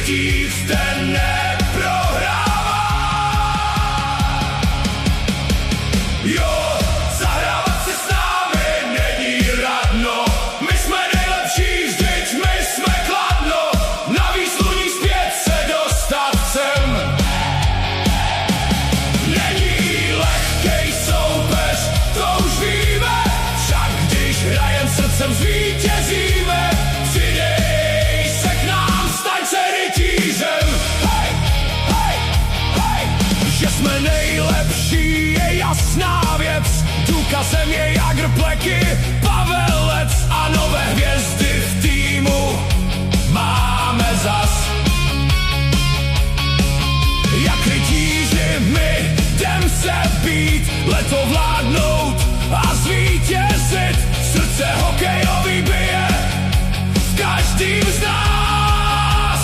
vítěz ten neprohrává. Jo, zahrávat si s námi není radno, my jsme nejlepší, vždyť my jsme Kladno, na výsluní zpět se dostat chcem. Není lehkej soupeř, to už víme, však když hrajem srdcem zvítězíme, přidej se k nám, staň se rytířem. Hej, hej, hej, že jsme nejlepší je jasná věc, důkazem je Jagr, Pleky, Pavelec a nové hvězdy v týmu máme zas. Jak rytíři my jdem se být, leto vládnout a zvítězit, srdce hokejový bije v každým z nás.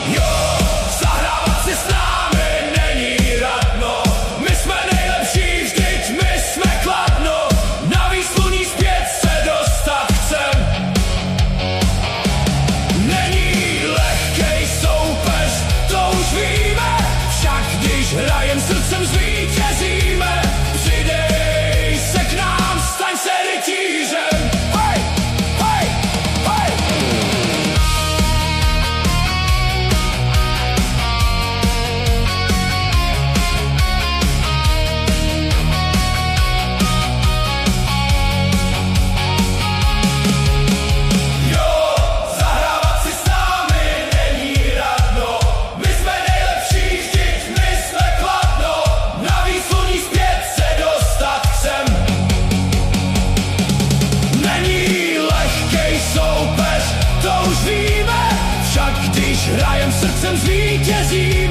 Jo, zahrávat si s námi není radno, my jsme nejlepší, vždyť my jsme Kladno, na výsluní zpět se dostat chcem. Není lehkej soupeř, to už víme, však když hrajem srdcem zvítězíme, přidej se k nám, staň se rytířem. Hej, hej, hej. Jo, zahrávat si s námi není radno, my jsme nejlepší, vždyť my jsme Kladno, na výsluní zpět se dostat chcem. Není lehkej soupeř, to už víme, však když hrajem srdcem zvítězíme,